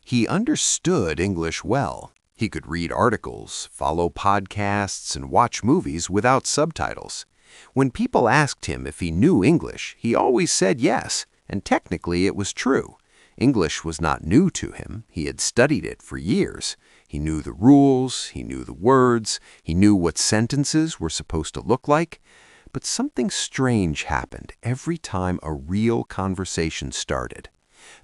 He understood English well. He could read articles, follow podcasts, and watch movies without subtitles. When people asked him if he knew English, he always said yes, and technically it was true. English was not new to him. He had studied it for years. He knew the rules, he knew the words, he knew what sentences were supposed to look like. But something strange happened every time a real conversation started.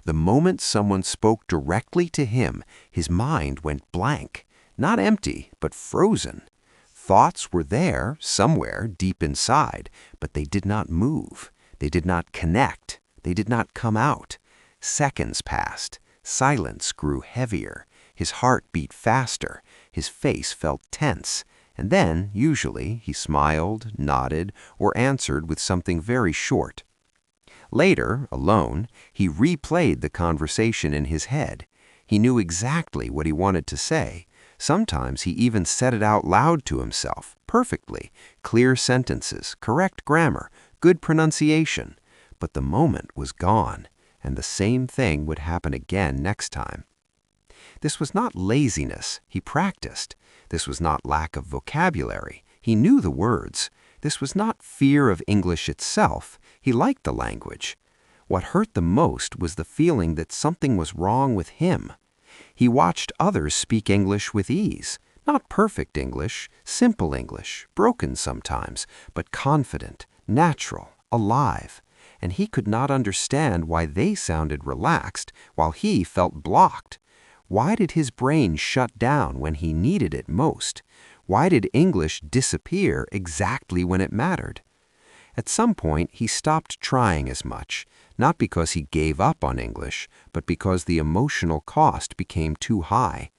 The moment someone spoke directly to him, his mind went blank. Not empty, but frozen. Thoughts were there, somewhere, deep inside, but they did not move. They did not connect. They did not come out. Seconds passed. Silence grew heavier. His heart beat faster. His face felt tense. And then, usually, he smiled, nodded, or answered with something very short. Later, alone, he replayed the conversation in his head. He knew exactly what he wanted to say. Sometimes he even said it out loud to himself, perfectly, clear sentences, correct grammar, good pronunciation. But the moment was gone, and the same thing would happen again next time. This was not laziness. He practiced. This was not lack of vocabulary. He knew the words. This was not fear of English itself. He liked the language. What hurt the most was the feeling that something was wrong with him. He watched others speak English with ease. Not perfect English, simple English, broken sometimes, but confident, natural, alive. And he could not understand why they sounded relaxed while he felt blocked. Why did his brain shut down when he needed it most? Why did English disappear exactly when it mattered? At some point, he stopped trying as much, not because he gave up on English, but because the emotional cost became too high.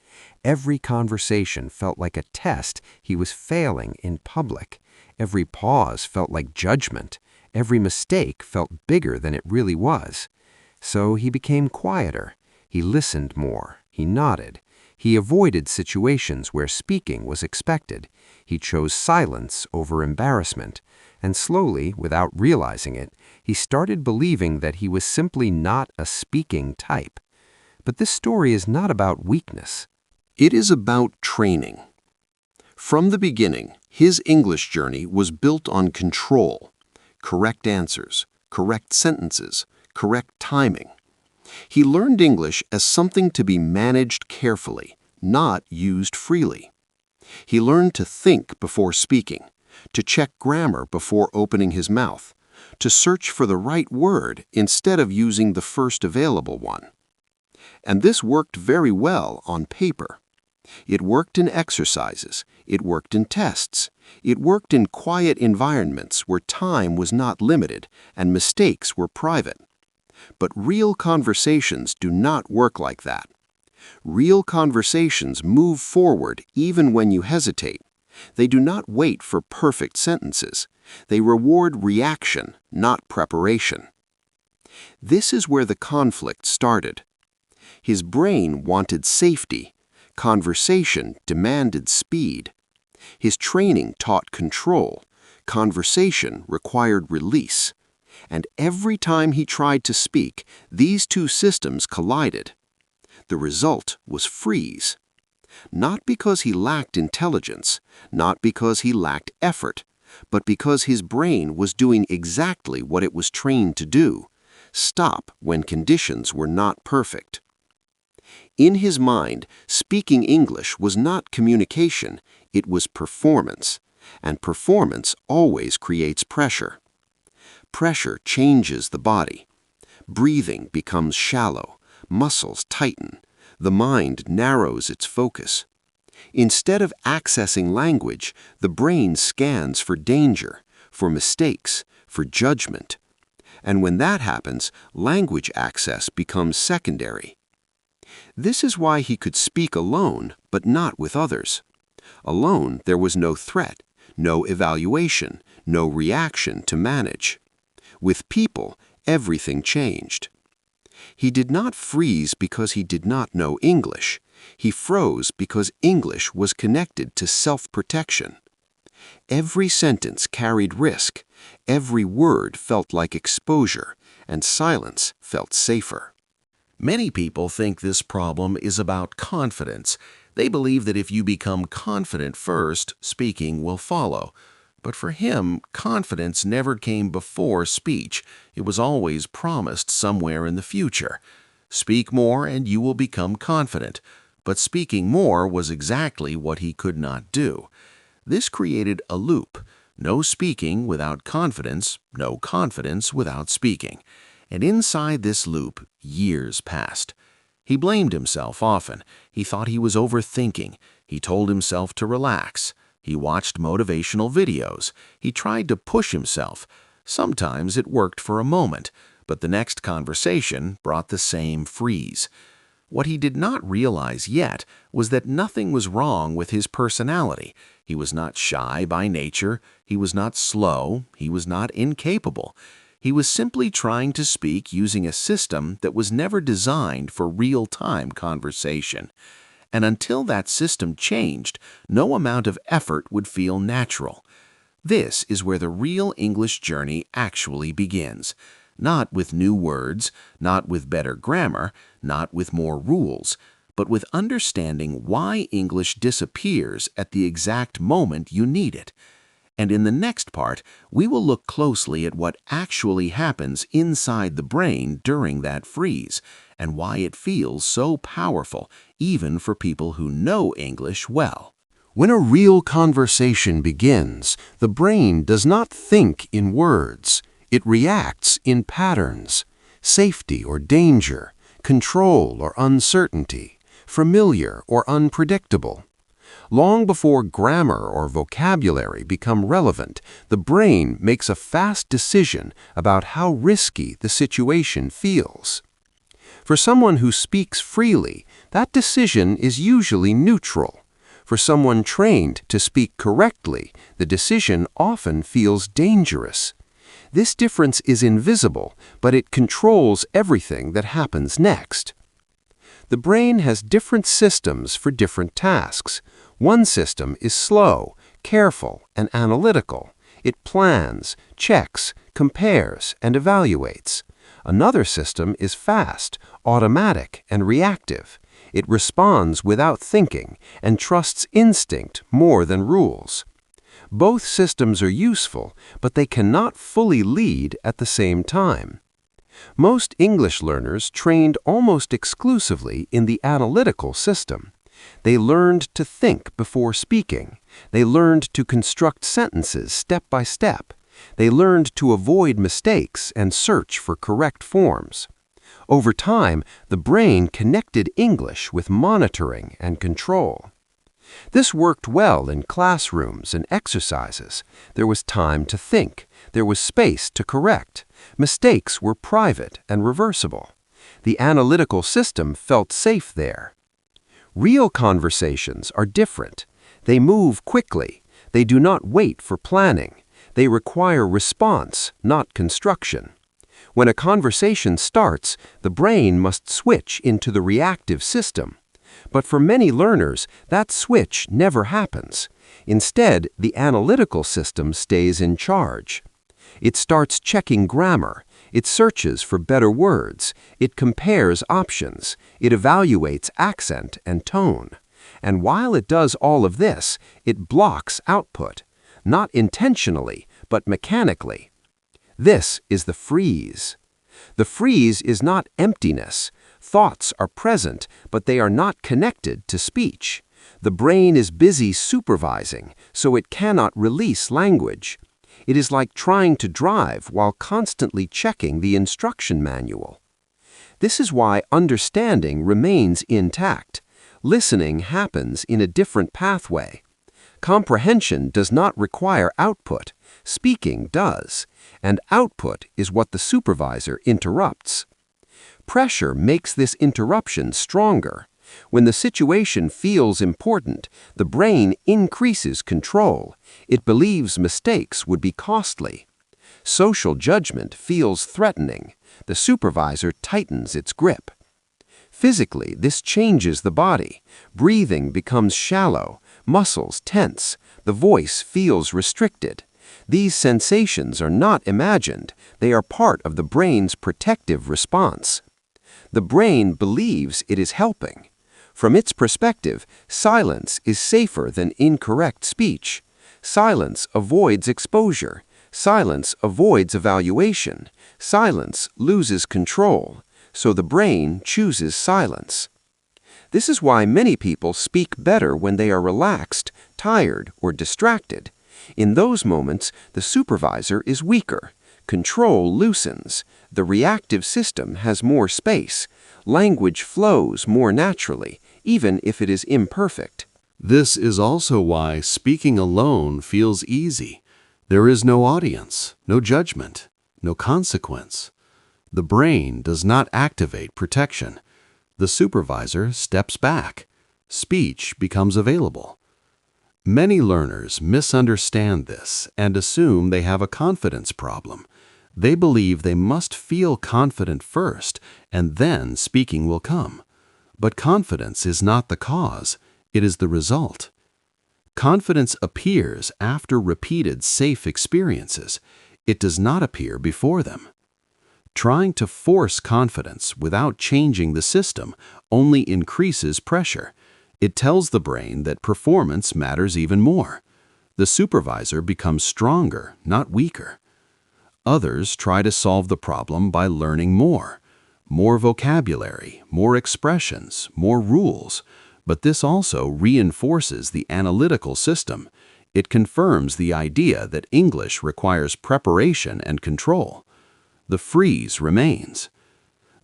Every conversation felt like a test he was failing in public. Every pause felt like judgment. Every mistake felt bigger than it really was. So he became quieter. He listened more. He nodded. He avoided situations where speaking was expected. He chose silence over embarrassment. And slowly, without realizing it, he started believing that he was simply not a speaking type. But this story is not about weakness. It is about training. From the beginning, his English journey was built on control, correct answers, correct sentences, correct timing. He learned English as something to be managed carefully, not used freely. He learned to think before speaking, to check grammar before opening his mouth, to search for the right word instead of using the first available one. And this worked very well on paper. It worked in exercises. It worked in tests. It worked in quiet environments where time was not limited and mistakes were private. But real conversations do not work like that. Real conversations move forward even when you hesitate. They do not wait for perfect sentences. They reward reaction, not preparation. This is where the conflict started. His brain wanted safety. Conversation demanded speed. His training taught control. Conversation required release. And every time he tried to speak, these two systems collided. The result was freeze. Not because he lacked intelligence, not because he lacked effort, but because his brain was doing exactly what it was trained to do: stop when conditions were not perfect. In his mind, speaking English was not communication, it was performance, and performance always creates pressure. Pressure changes the body. Breathing becomes shallow, muscles tighten, the mind narrows its focus. Instead of accessing language, the brain scans for danger, for mistakes, for judgment. And when that happens, language access becomes secondary. This is why he could speak alone, but not with others. Alone, there was no threat, no evaluation, no reaction to manage. With people, everything changed. He did not freeze because he did not know English. He froze because English was connected to self-protection. Every sentence carried risk. Every word felt like exposure, and silence felt safer. Many people think this problem is about confidence. They believe that if you become confident first, speaking will follow. But for him, confidence never came before speech. It was always promised somewhere in the future. Speak more and you will become confident. But speaking more was exactly what he could not do. This created a loop. No speaking without confidence, no confidence without speaking. And inside this loop, years passed. He blamed himself often. He thought he was overthinking. He told himself to relax. He watched motivational videos. He tried to push himself. Sometimes it worked for a moment, but the next conversation brought the same freeze. What he did not realize yet was that nothing was wrong with his personality. He was not shy by nature. He was not slow. He was not incapable. He was simply trying to speak using a system that was never designed for real-time conversation. And until that system changed, no amount of effort would feel natural. This is where the real English journey actually begins. Not with new words, not with better grammar, not with more rules, but with understanding why English disappears at the exact moment you need it. And in the next part, we will look closely at what actually happens inside the brain during that freeze, and why it feels so powerful, even for people who know English well. When a real conversation begins, the brain does not think in words. It reacts in patterns: safety or danger, control or uncertainty, familiar or unpredictable. Long before grammar or vocabulary become relevant, the brain makes a fast decision about how risky the situation feels. For someone who speaks freely, that decision is usually neutral. For someone trained to speak correctly, the decision often feels dangerous. This difference is invisible, but it controls everything that happens next. The brain has different systems for different tasks. One system is slow, careful, and analytical. It plans, checks, compares, and evaluates. Another system is fast, automatic, and reactive. It responds without thinking and trusts instinct more than rules. Both systems are useful, but they cannot fully lead at the same time. Most English learners trained almost exclusively in the analytical system. They learned to think before speaking. They learned to construct sentences step by step. They learned to avoid mistakes and search for correct forms. Over time, the brain connected English with monitoring and control. This worked well in classrooms and exercises. There was time to think. There was space to correct. Mistakes were private and reversible. The analytical system felt safe there. Real conversations are different. They move quickly. They do not wait for planning. They require response, not construction. When a conversation starts, the brain must switch into the reactive system. But for many learners, that switch never happens. Instead, the analytical system stays in charge. It starts checking grammar. It searches for better words. It compares options. It evaluates accent and tone. And while it does all of this, it blocks output, not intentionally, but mechanically. This is the freeze. The freeze is not emptiness. Thoughts are present, but they are not connected to speech. The brain is busy supervising, so it cannot release language. It is like trying to drive while constantly checking the instruction manual. This is why understanding remains intact. Listening happens in a different pathway. Comprehension does not require output. Speaking does, and output is what the supervisor interrupts. Pressure makes this interruption stronger. When the situation feels important, the brain increases control. It believes mistakes would be costly. Social judgment feels threatening. The supervisor tightens its grip. Physically, this changes the body. Breathing becomes shallow, muscles tense, the voice feels restricted. These sensations are not imagined. They are part of the brain's protective response. The brain believes it is helping. From its perspective, silence is safer than incorrect speech. Silence avoids exposure. Silence avoids evaluation. Silence loses control. So the brain chooses silence. This is why many people speak better when they are relaxed, tired, or distracted. In those moments, the supervisor is weaker. Control loosens. The reactive system has more space. Language flows more naturally, even if it is imperfect. This is also why speaking alone feels easy. There is no audience, no judgment, no consequence. The brain does not activate protection. The supervisor steps back. Speech becomes available. Many learners misunderstand this and assume they have a confidence problem. They believe they must feel confident first, and then speaking will come. But confidence is not the cause, it is the result. Confidence appears after repeated safe experiences. It does not appear before them. Trying to force confidence without changing the system only increases pressure. It tells the brain that performance matters even more. The supervisor becomes stronger, not weaker. Others try to solve the problem by learning more vocabulary, more expressions, more rules, but this also reinforces the analytical system. It confirms the idea that English requires preparation and control. The freeze remains.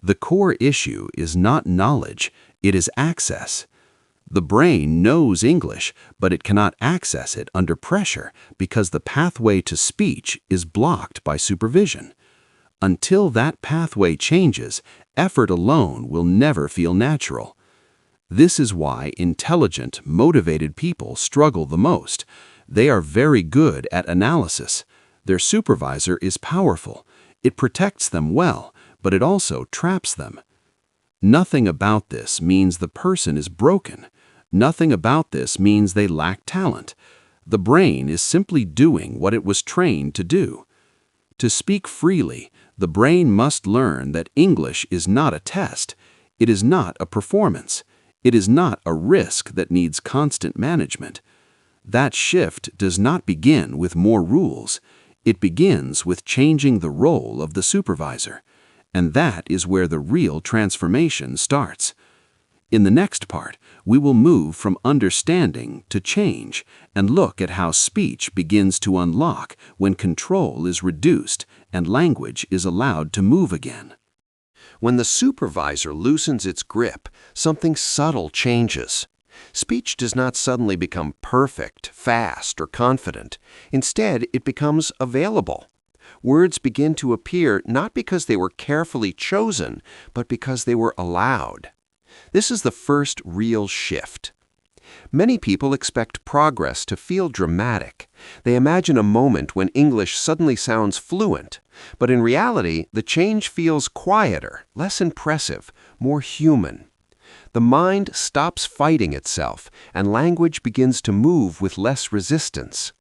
The core issue is not knowledge, it is access. The brain knows English, but it cannot access it under pressure because the pathway to speech is blocked by supervision. Until that pathway changes, effort alone will never feel natural. This is why intelligent, motivated people struggle the most. They are very good at analysis. Their supervisor is powerful. It protects them well, but it also traps them. Nothing about this means the person is broken. Nothing about this means they lack talent. The brain is simply doing what it was trained to do. To speak freely, the brain must learn that English is not a test. It is not a performance. It is not a risk that needs constant management. That shift does not begin with more rules. It begins with changing the role of the supervisor. And that is where the real transformation starts. In the next part, we will move from understanding to change and look at how speech begins to unlock when control is reduced and language is allowed to move again. When the supervisor loosens its grip, something subtle changes. Speech does not suddenly become perfect, fast, or confident. Instead, it becomes available. Words begin to appear not because they were carefully chosen, but because they were allowed. This is the first real shift. Many people expect progress to feel dramatic. They imagine a moment when English suddenly sounds fluent. But in reality, the change feels quieter, less impressive, more human. The mind stops fighting itself, and language begins to move with less resistance.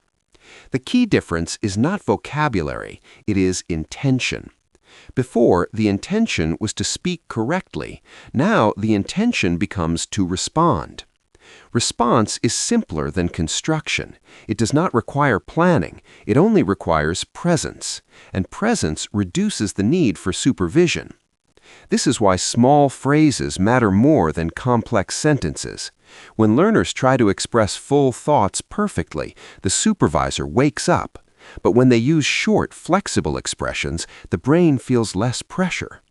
The key difference is not vocabulary, it is intention. Before, the intention was to speak correctly. Now, the intention becomes to respond. Response is simpler than construction. It does not require planning. It only requires presence. And presence reduces the need for supervision. This is why small phrases matter more than complex sentences. When learners try to express full thoughts perfectly, the supervisor wakes up. But when they use short, flexible expressions, the brain feels less pressure.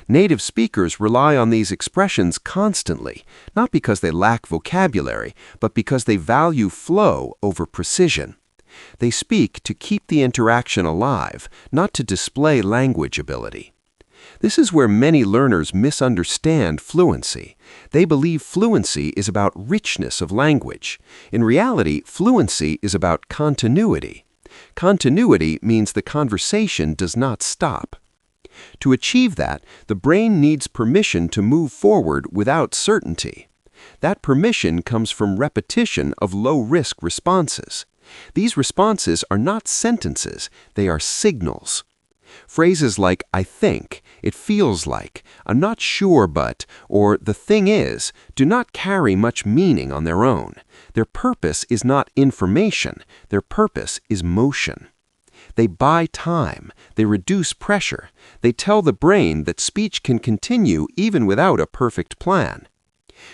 Native speakers rely on these expressions constantly, not because they lack vocabulary, but because they value flow over precision. They speak to keep the interaction alive, not to display language ability. This is where many learners misunderstand fluency. They believe fluency is about richness of language. In reality, fluency is about continuity. Continuity means the conversation does not stop. To achieve that, the brain needs permission to move forward without certainty. That permission comes from repetition of low-risk responses. These responses are not sentences, they are signals. Phrases like "I think," "it feels like," "I'm not sure but," or "the thing is," do not carry much meaning on their own. Their purpose is not information, their purpose is motion. They buy time, they reduce pressure, they tell the brain that speech can continue even without a perfect plan.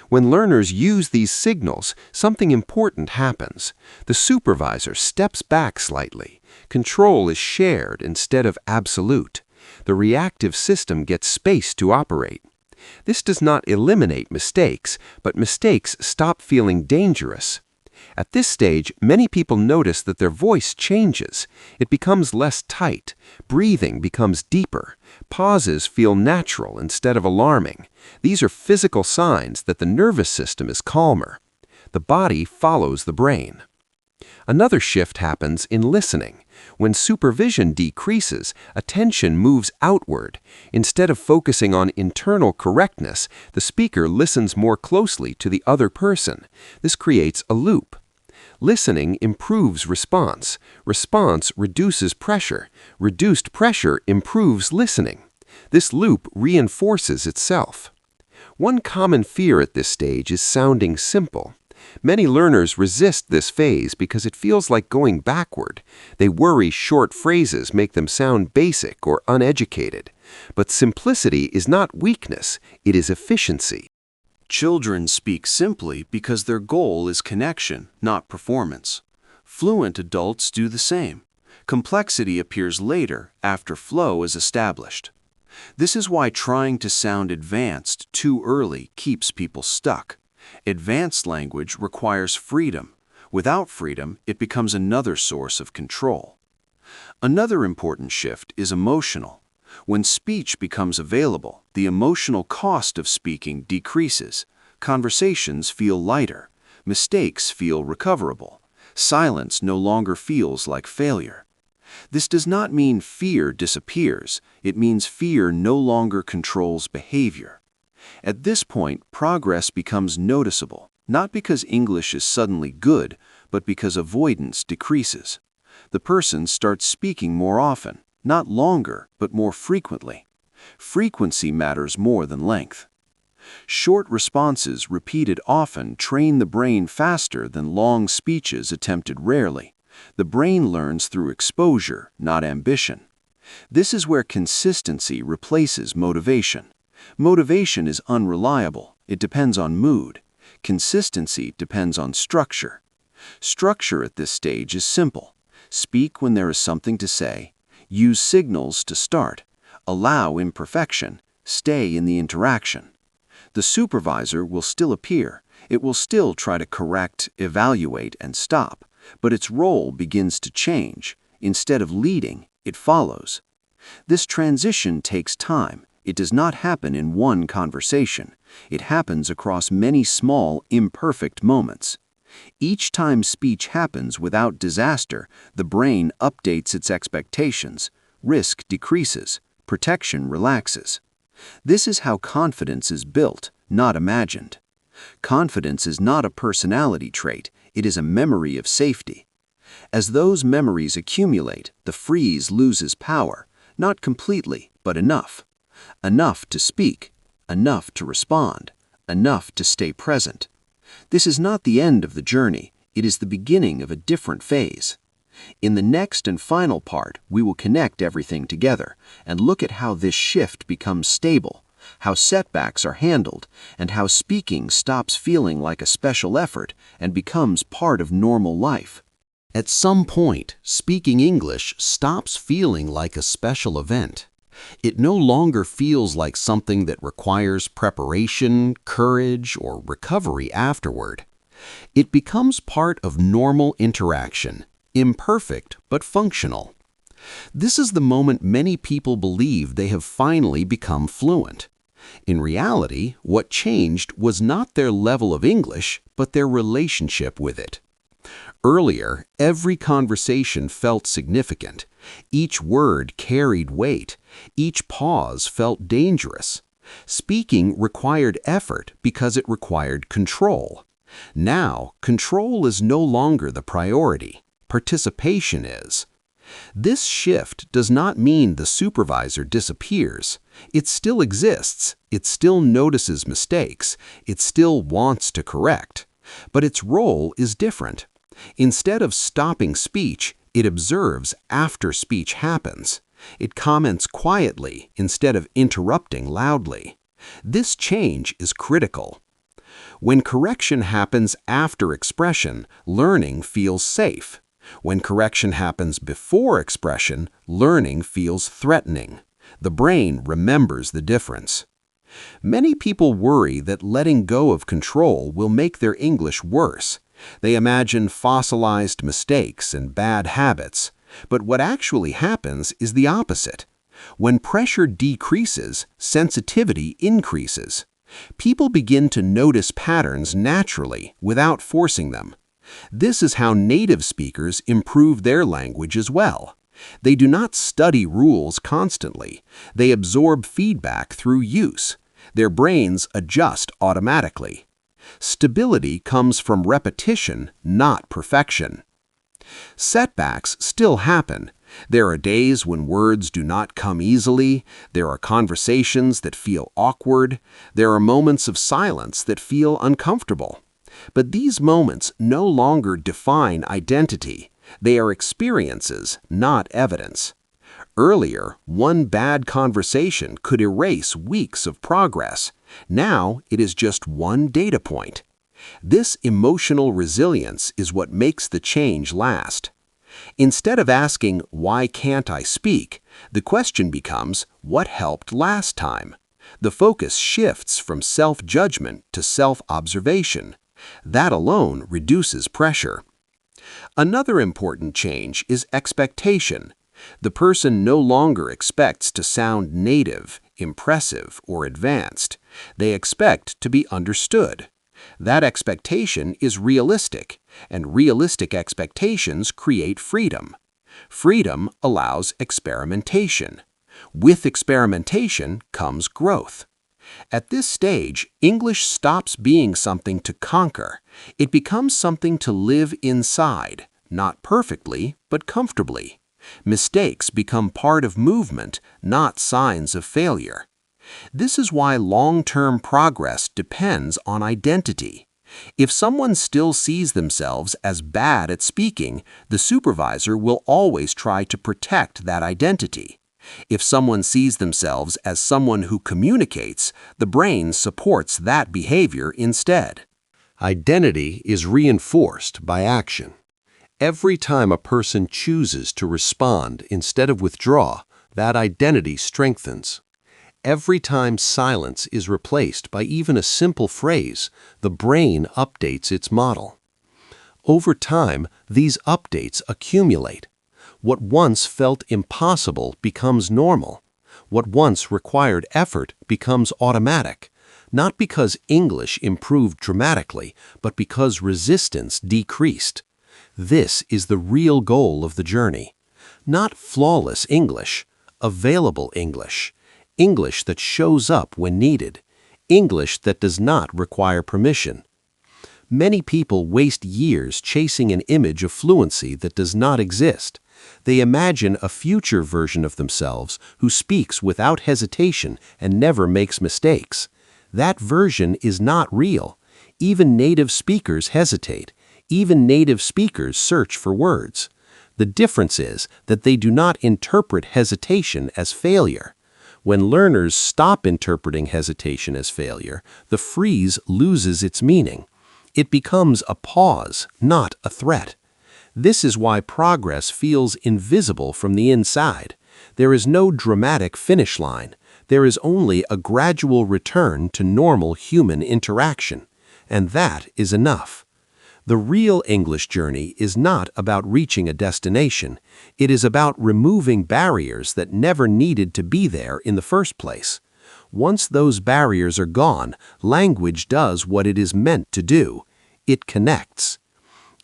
When learners use these signals, something important happens. The supervisor steps back slightly. Control is shared instead of absolute. The reactive system gets space to operate. This does not eliminate mistakes, but mistakes stop feeling dangerous. At this stage, many people notice that their voice changes. It becomes less tight. Breathing becomes deeper. Pauses feel natural instead of alarming. These are physical signs that the nervous system is calmer. The body follows the brain. Another shift happens in listening. When supervision decreases, attention moves outward. Instead of focusing on internal correctness, the speaker listens more closely to the other person. This creates a loop. Listening improves response. Response reduces pressure. Reduced pressure improves listening. This loop reinforces itself. One common fear at this stage is sounding simple. Many learners resist this phase because it feels like going backward. They worry short phrases make them sound basic or uneducated. But simplicity is not weakness, it is efficiency. Children speak simply because their goal is connection, not performance. Fluent adults do the same. Complexity appears later, after flow is established. This is why trying to sound advanced too early keeps people stuck. Advanced language requires freedom. Without freedom, it becomes another source of control. Another important shift is emotional. When speech becomes available, the emotional cost of speaking decreases. Conversations feel lighter. Mistakes feel recoverable. Silence no longer feels like failure. This does not mean fear disappears. It means fear no longer controls behavior. At this point, progress becomes noticeable, not because English is suddenly good, but because avoidance decreases. The person starts speaking more often, not longer, but more frequently. Frequency matters more than length. Short responses repeated often train the brain faster than long speeches attempted rarely. The brain learns through exposure, not ambition. This is where consistency replaces motivation. Motivation is unreliable. It depends on mood. Consistency depends on structure. Structure at this stage is simple. Speak when there is something to say. Use signals to start. Allow imperfection. Stay in the interaction. The supervisor will still appear. It will still try to correct, evaluate, and stop. But its role begins to change. Instead of leading, it follows. This transition takes time. It does not happen in one conversation. It happens across many small, imperfect moments. Each time speech happens without disaster, the brain updates its expectations. Risk decreases. Protection relaxes. This is how confidence is built, not imagined. Confidence is not a personality trait. It is a memory of safety. As those memories accumulate, the freeze loses power, not completely, but enough. Enough to speak, enough to respond, enough to stay present. This is not the end of the journey, it is the beginning of a different phase. In the next and final part, we will connect everything together and look at how this shift becomes stable, how setbacks are handled, and how speaking stops feeling like a special effort and becomes part of normal life. At some point, speaking English stops feeling like a special event. It no longer feels like something that requires preparation, courage, or recovery afterward. It becomes part of normal interaction, imperfect but functional. This is the moment many people believe they have finally become fluent. In reality, what changed was not their level of English, but their relationship with it. Earlier, every conversation felt significant. Each word carried weight. Each pause felt dangerous. Speaking required effort because it required control. Now, control is no longer the priority. Participation is. This shift does not mean the supervisor disappears. It still exists, it still notices mistakes, it still wants to correct. But its role is different. Instead of stopping speech, it observes after speech happens. It comments quietly instead of interrupting loudly. This change is critical. When correction happens after expression, learning feels safe. When correction happens before expression, learning feels threatening. The brain remembers the difference. Many people worry that letting go of control will make their English worse. They imagine fossilized mistakes and bad habits. But what actually happens is the opposite. When pressure decreases, sensitivity increases. People begin to notice patterns naturally without forcing them. This is how native speakers improve their language as well. They do not study rules constantly. They absorb feedback through use. Their brains adjust automatically. Stability comes from repetition, not perfection. Setbacks still happen. There are days when words do not come easily. There are conversations that feel awkward. There are moments of silence that feel uncomfortable. But these moments no longer define identity. They are experiences, not evidence. Earlier, one bad conversation could erase weeks of progress. Now, it is just one data point. This emotional resilience is what makes the change last. Instead of asking, "Why can't I speak?" the question becomes, "What helped last time?" The focus shifts from self-judgment to self-observation. That alone reduces pressure. Another important change is expectation. The person no longer expects to sound native, impressive, or advanced. They expect to be understood. That expectation is realistic, and realistic expectations create freedom. Freedom allows experimentation. With experimentation comes growth. At this stage, English stops being something to conquer. It becomes something to live inside, not perfectly, but comfortably. Mistakes become part of movement, not signs of failure. This is why long-term progress depends on identity. If someone still sees themselves as bad at speaking, the supervisor will always try to protect that identity. If someone sees themselves as someone who communicates, the brain supports that behavior instead. Identity is reinforced by action. Every time a person chooses to respond instead of withdraw, that identity strengthens. Every time silence is replaced by even a simple phrase, the brain updates its model. Over time, these updates accumulate. What once felt impossible becomes normal. What once required effort becomes automatic, not because English improved dramatically, but because resistance decreased. This is the real goal of the journey. Not flawless English, available English. English that shows up when needed. English that does not require permission. Many people waste years chasing an image of fluency that does not exist. They imagine a future version of themselves who speaks without hesitation and never makes mistakes. That version is not real. Even native speakers hesitate. Even native speakers search for words. The difference is that they do not interpret hesitation as failure. When learners stop interpreting hesitation as failure, the freeze loses its meaning. It becomes a pause, not a threat. This is why progress feels invisible from the inside. There is no dramatic finish line. There is only a gradual return to normal human interaction. And that is enough. The real English journey is not about reaching a destination. It is about removing barriers that never needed to be there in the first place. Once those barriers are gone, language does what it is meant to do. It connects.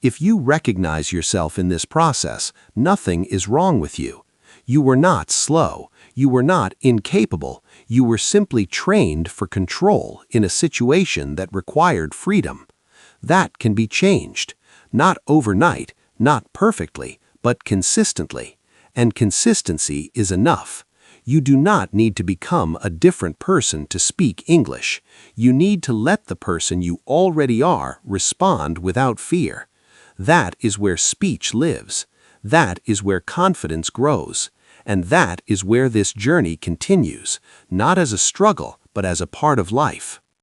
If you recognize yourself in this process, nothing is wrong with you. You were not slow. You were not incapable. You were simply trained for control in a situation that required freedom. That can be changed. Not overnight, not perfectly, but consistently. And consistency is enough. You do not need to become a different person to speak English. You need to let the person you already are respond without fear. That is where speech lives. That is where confidence grows. And that is where this journey continues, not as a struggle, but as a part of life.